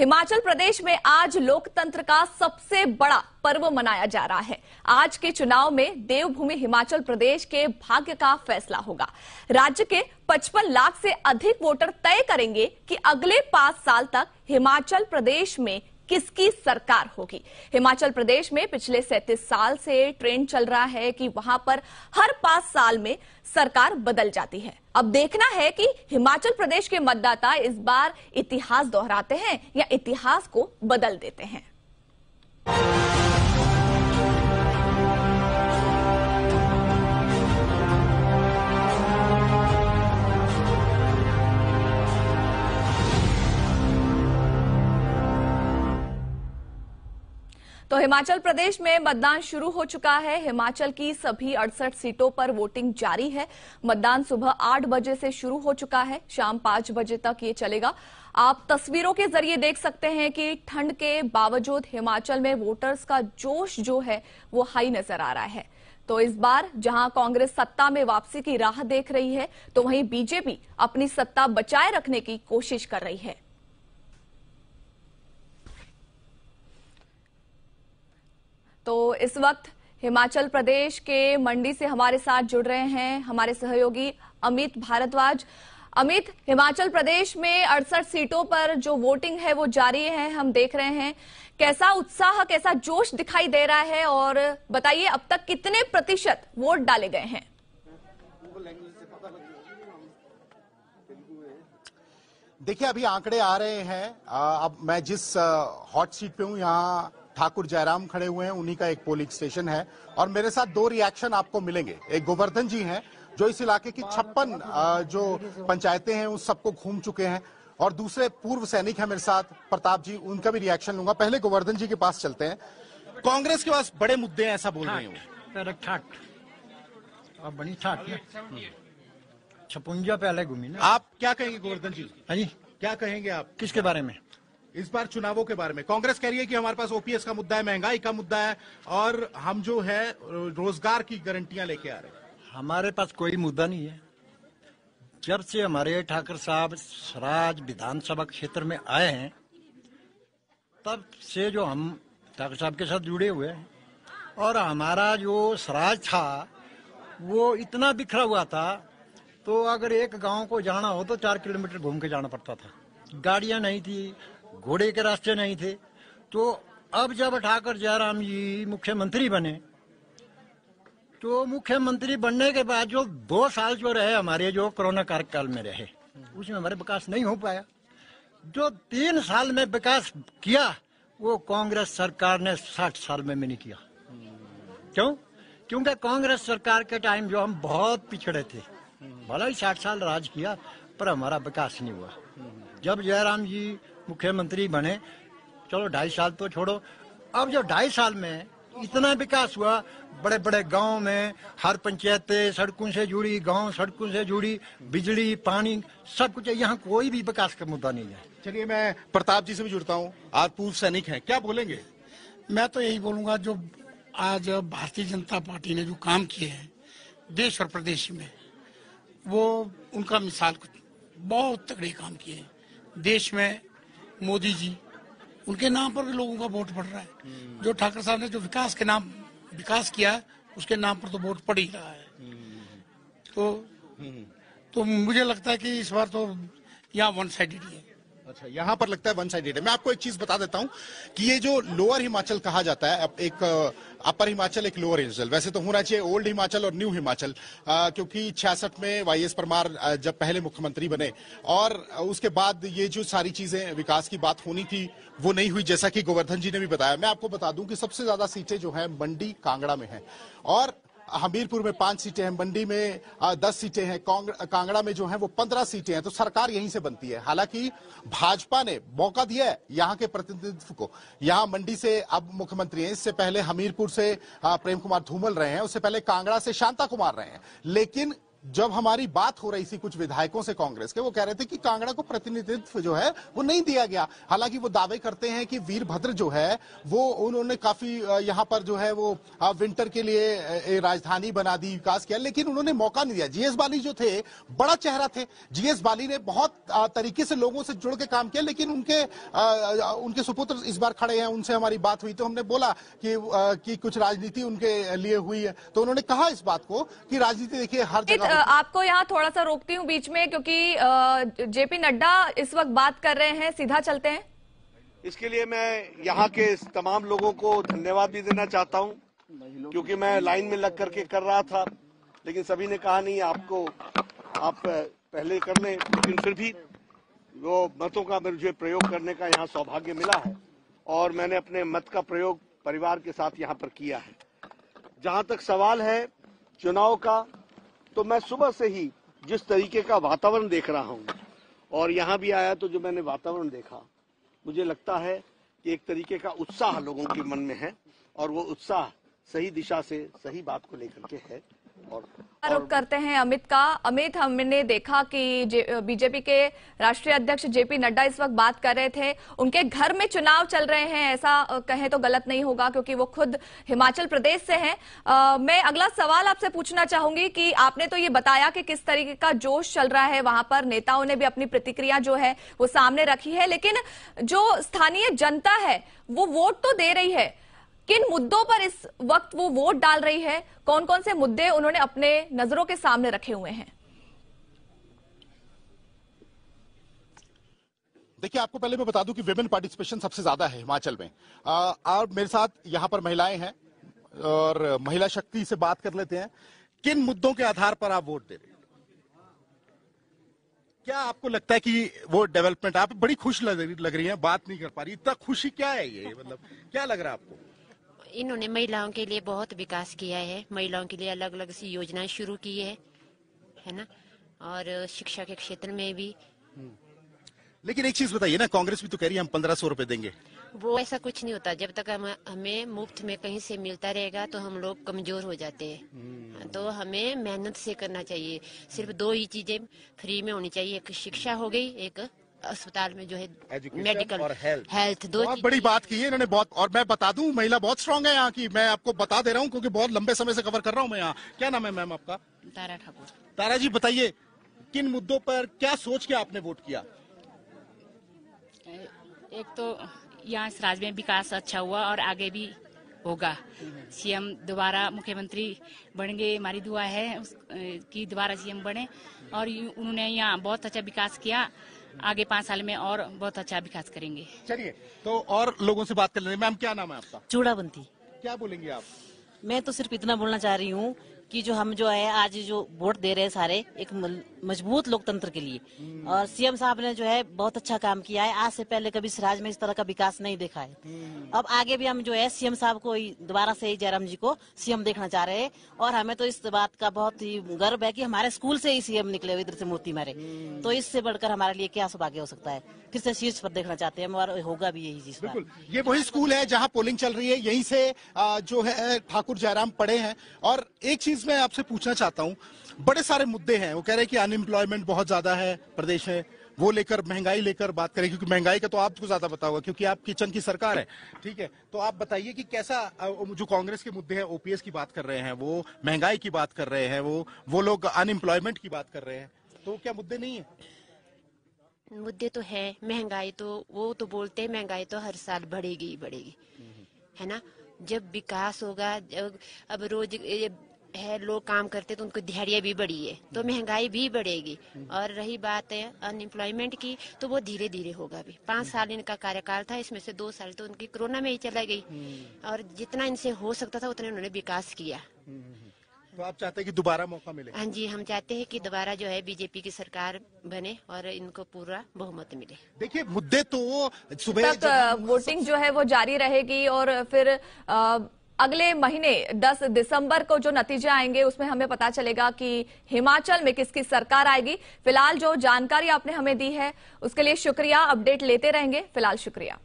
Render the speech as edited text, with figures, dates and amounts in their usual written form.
हिमाचल प्रदेश में आज लोकतंत्र का सबसे बड़ा पर्व मनाया जा रहा है। आज के चुनाव में देवभूमि हिमाचल प्रदेश के भाग्य का फैसला होगा। राज्य के 55 लाख से अधिक वोटर तय करेंगे कि अगले 5 साल तक हिमाचल प्रदेश में किसकी सरकार होगी। हिमाचल प्रदेश में पिछले 37 साल से ट्रेंड चल रहा है कि वहां पर हर 5 साल में सरकार बदल जाती है। अब देखना है कि हिमाचल प्रदेश के मतदाता इस बार इतिहास दोहराते हैं या इतिहास को बदल देते हैं। तो हिमाचल प्रदेश में मतदान शुरू हो चुका है। हिमाचल की सभी 68 सीटों पर वोटिंग जारी है। मतदान सुबह 8 बजे से शुरू हो चुका है, शाम 5 बजे तक ये चलेगा। आप तस्वीरों के जरिए देख सकते हैं कि ठंड के बावजूद हिमाचल में वोटर्स का जोश जो है वो हाई नजर आ रहा है। तो इस बार जहां कांग्रेस सत्ता में वापसी की राह देख रही है, तो वहीं बीजेपी अपनी सत्ता बचाए रखने की कोशिश कर रही है। तो इस वक्त हिमाचल प्रदेश के मंडी से हमारे साथ जुड़ रहे हैं हमारे सहयोगी अमित भारद्वाज। अमित, हिमाचल प्रदेश में 68 सीटों पर जो वोटिंग है वो जारी है, हम देख रहे हैं। कैसा उत्साह, कैसा जोश दिखाई दे रहा है, और बताइए अब तक कितने प्रतिशत वोट डाले गए हैं? देखिए, अभी आंकड़े आ रहे हैं। अब मैं जिस हॉट सीट पे हूं, यहाँ ठाकुर जयराम खड़े हुए हैं, उन्हीं का एक पोलिंग स्टेशन है, और मेरे साथ 2 रिएक्शन आपको मिलेंगे। एक गोवर्धन जी हैं जो इस इलाके की 56 जो पंचायतें हैं उस सबको घूम चुके हैं, और दूसरे पूर्व सैनिक हैं मेरे साथ, प्रताप जी, उनका भी रिएक्शन लूंगा। पहले गोवर्धन जी के पास चलते हैं। कांग्रेस के पास बड़े मुद्दे हैं, ऐसा बोल रहे हैं। बड़ी ठाट 56 पहले घूमी ना। आप क्या कहेंगे गोवर्धन जी? हाँ जी, क्या कहेंगे आप किसके बारे में? इस बार चुनावों के बारे में? कांग्रेस कह रही है कि हमारे पास ओपीएस का मुद्दा है, महंगाई का मुद्दा है, और हम जो है रोजगार की गारंटियां लेके आ रहे हैं। हमारे पास कोई मुद्दा नहीं है। जब से हमारे ठाकर साहब सराज विधानसभा क्षेत्र में आए हैं, तब से जो हम ठाकर साहब के साथ जुड़े हुए हैं, और हमारा जो सराज था वो इतना बिखरा हुआ था, तो अगर एक गांव को जाना हो तो 4 किलोमीटर घूम के जाना पड़ता था। गाड़ियां नहीं थी, घोड़े के रास्ते नहीं थे। तो अब जब ठाकुर जयराम जी मुख्यमंत्री बने, तो मुख्यमंत्री बनने के बाद जो 2 साल जो रहे हमारे, जो कोरोना कार्यकाल में रहे, उसमें हमारे विकास नहीं हो पाया। जो 3 साल में विकास किया वो कांग्रेस सरकार ने 60 साल में नहीं किया। क्यों? क्योंकि कांग्रेस सरकार के टाइम जो हम बहुत पिछड़े थे, भला ही 60 साल राज किया, पर हमारा विकास नहीं हुआ। जब जयराम जी मुख्यमंत्री बने, चलो 2.5 साल तो छोड़ो, अब जो 2.5 साल में इतना विकास हुआ, बड़े बड़े गांव में हर पंचायतें सड़कों से जुड़ी, गांव सड़कों से जुड़ी, बिजली पानी सब कुछ है। यहाँ कोई भी विकास का मुद्दा नहीं है। चलिए, मैं प्रताप जी से भी जुड़ता हूँ। आप पूर्व सैनिक हैं, क्या बोलेंगे? मैं तो यही बोलूंगा, जो आज भारतीय जनता पार्टी ने जो काम किए हैं देश और प्रदेश में, वो उनका मिसाल, कुछ बहुत तगड़े काम किए हैं। देश में मोदी जी, उनके नाम पर भी लोगों का वोट पड़ रहा है। जो ठाकरे साहब ने जो विकास के नाम विकास किया, उसके नाम पर तो वोट पड़ ही रहा है। तो मुझे लगता है कि इस बार तो यहाँ 1 साइडेड ही है। अच्छा, यहाँ पर लगता है 1 साइडेड है। मैं आपको एक चीज बता देता हूँ कि ये जो लोअर हिमाचल कहा जाता है, एक अपर हिमाचल, एक लोअर हिमाचल, वैसे तो होना चाहिए ओल्ड हिमाचल और न्यू हिमाचल, क्योंकि 66 में वाईएस परमार जब पहले मुख्यमंत्री बने, और उसके बाद ये जो सारी चीजें विकास की बात होनी थी वो नहीं हुई, जैसा कि गोवर्धन जी ने भी बताया। मैं आपको बता दूं कि सबसे ज्यादा सीटें जो है मंडी कांगड़ा में है, और हमीरपुर में 5 सीटें हैं, मंडी में 10 सीटें हैं, कांगड़ा में जो है वो 15 सीटें हैं। तो सरकार यहीं से बनती है। हालांकि भाजपा ने मौका दिया है यहाँ के प्रतिनिधित्व को। यहाँ मंडी से अब मुख्यमंत्री हैं, इससे पहले हमीरपुर से प्रेम कुमार धूमल रहे हैं, उससे पहले कांगड़ा से शांता कुमार रहे हैं, लेकिन जब हमारी बात हो रही थी कुछ विधायकों से कांग्रेस के, वो कह रहे थे कि कांगड़ा को प्रतिनिधित्व जो है वो नहीं दिया गया। हालांकि वो दावे करते हैं कि वीरभद्र जो है वो उन्होंने काफी यहां पर जो है वो विंटर के लिए राजधानी बना दी, विकास किया, लेकिन उन्होंने मौका नहीं दिया। जीएस बाली जो थे बड़ा चेहरा थे, जीएस बाली ने बहुत तरीके से लोगों से जुड़ के काम किया, लेकिन उनके सुपुत्र इस बार खड़े हैं, उनसे हमारी बात हुई तो हमने बोला कि कुछ राजनीति उनके लिए हुई है, तो उन्होंने कहा इस बात को कि राजनीति देखिए हर जगह। आपको यहाँ थोड़ा सा रोकती हूँ बीच में, क्योंकि जेपी नड्डा इस वक्त बात कर रहे हैं, सीधा चलते हैं। इसके लिए मैं यहाँ के तमाम लोगों को धन्यवाद भी देना चाहता हूँ, क्योंकि मैं लाइन में लग करके कर रहा था, लेकिन सभी ने कहा नहीं आप पहले कर लें, लेकिन फिर भी वो मतों का मुझे प्रयोग करने का यहाँ सौभाग्य मिला है और मैंने अपने मत का प्रयोग परिवार के साथ यहाँ पर किया है। जहाँ तक सवाल है चुनाव का, तो मैं सुबह से ही जिस तरीके का वातावरण देख रहा हूँ और यहाँ भी आया तो जो मैंने वातावरण देखा, मुझे लगता है कि एक तरीके का उत्साह लोगों के मन में है और वो उत्साह सही दिशा से सही बात को लेकर के है। आरोप करते हैं अमित का। अमित, हमने देखा कि बीजेपी के राष्ट्रीय अध्यक्ष जेपी नड्डा इस वक्त बात कर रहे थे, उनके घर में चुनाव चल रहे हैं, ऐसा कहें तो गलत नहीं होगा क्योंकि वो खुद हिमाचल प्रदेश से हैं। मैं अगला सवाल आपसे पूछना चाहूंगी कि आपने तो ये बताया कि किस तरीके का जोश चल रहा है वहां पर, नेताओं ने भी अपनी प्रतिक्रिया जो है वो सामने रखी है, लेकिन जो स्थानीय जनता है वो वोट तो दे रही है। किन मुद्दों पर इस वक्त वो वोट डाल रही है, कौन कौन से मुद्दे उन्होंने अपने नजरों के सामने रखे हुए हैं? देखिए, आपको पहले मैं बता दूं कि विमेन पार्टिसिपेशन सबसे ज्यादा है हिमाचल में। और मेरे साथ यहां पर महिलाएं हैं और महिला शक्ति से बात कर लेते हैं। किन मुद्दों के आधार पर आप वोट दे रहे हैं? क्या आपको लगता है कि वो डेवलपमेंट, आप बड़ी खुश लग रही हैं, बात नहीं कर पा रही, इतना खुशी क्या है ये, मतलब क्या लग रहा है आपको? इन्होंने महिलाओं के लिए बहुत विकास किया है, महिलाओं के लिए अलग अलग सी योजनाएं शुरू की है ना, और शिक्षा के क्षेत्र में भी। लेकिन एक चीज बताइए ना, कांग्रेस भी तो कह रही है हम 1500 रुपए देंगे। वो ऐसा कुछ नहीं होता, जब तक हमें मुफ्त में कहीं से मिलता रहेगा तो हम लोग कमजोर हो जाते हैं। तो हमें मेहनत से करना चाहिए। सिर्फ दो ही चीजें फ्री में होनी चाहिए, एक शिक्षा हो गई, एक अस्पताल में जो है मेडिकल और हेल्थ। दो बहुत बड़ी बात की है इन्होंने, बहुत। और मैं बता दूं, महिला बहुत स्ट्रांग है यहाँ की, मैं आपको बता दे रहा हूँ क्योंकि बहुत लंबे समय से कवर कर रहा हूँ मैं यहाँ। क्या नाम है मैम आपका? तारा ठाकुर। तारा जी, बताइए किन मुद्दों पर क्या सोच के आपने वोट किया? एक तो यहाँ इस राज्य में विकास अच्छा हुआ और आगे भी होगा। सीएम दोबारा मुख्यमंत्री बनेंगे, हमारी दुआ है कि दोबारा सीएम बने और उन्होंने यहाँ बहुत अच्छा विकास किया, आगे 5 साल में और बहुत अच्छा विकास करेंगे। चलिए, तो और लोगों से बात कर लेंगे। मैम, क्या नाम है आपका? चूड़ाबंती। क्या बोलेंगे आप? मैं तो सिर्फ इतना बोलना चाह रही हूँ कि जो हम जो है आज जो वोट दे रहे हैं सारे एक मजबूत लोकतंत्र के लिए, और सीएम साहब ने जो है बहुत अच्छा काम किया है। आज से पहले कभी इस राज्य में इस तरह का विकास नहीं देखा है। अब आगे भी हम जो है सीएम साहब को दोबारा से जयराम जी को सीएम देखना चाह रहे हैं, और हमें तो इस बात का बहुत ही गर्व है कि हमारे स्कूल से ही सीएम निकले हुए इधर से मूर्ति मारे। तो इससे बढ़कर हमारे लिए क्या सौभाग्य हो सकता है। फिर से शीर्ष पर देखना चाहते हैं और होगा भी यही चीज। बिल्कुल, ये वही स्कूल है जहाँ पोलिंग चल रही है, यहीं से जो है ठाकुर जयराम पढ़े हैं। और एक चीज मैं आपसे पूछना चाहता हूँ, बड़े सारे मुद्दे हैं। वो कह रहे हैं कि अनएम्प्लॉयमेंट बहुत ज्यादा है प्रदेश में, वो लेकर महंगाई लेकर बात करें, क्योंकि महंगाई का तो आपको ज्यादा पता होगा क्योंकि आप किचन की सरकार है। ठीक है, तो आप बताइए कि कैसा जो कांग्रेस के मुद्दे हैं, ओपीएस की बात कर रहे हैं, वो महंगाई की बात कर रहे हैं, वो लोग अनएम्प्लॉयमेंट की बात कर रहे हैं, तो क्या मुद्दे नहीं है? मुद्दे तो है। महंगाई तो वो तो बोलते हैं महंगाई तो हर साल बढ़ेगी ही बढ़ेगी, है ना। जब विकास होगा, जब अब रोज है लोग काम करते तो उनको दिहाड़ियाँ भी बढ़ी है तो महंगाई भी बढ़ेगी। और रही बात है अनएम्प्लॉयमेंट की, तो वो धीरे धीरे होगा भी। 5 साल इनका कार्यकाल था, इसमें से 2 साल तो उनकी कोरोना में ही चला गई, और जितना इनसे हो सकता था उतना उन्होंने विकास किया। तो आप चाहते हैं कि दोबारा मौका मिले? हाँ जी, हम चाहते हैं कि दोबारा जो है बीजेपी की सरकार बने और इनको पूरा बहुमत मिले। देखिए, मुद्दे तो सुबह तक वोटिंग जो है वो जारी रहेगी और फिर अगले महीने 10 दिसंबर को जो नतीजे आएंगे उसमें हमें पता चलेगा कि हिमाचल में किसकी सरकार आएगी। फिलहाल जो जानकारी आपने हमें दी है उसके लिए शुक्रिया। अपडेट लेते रहेंगे। फिलहाल शुक्रिया।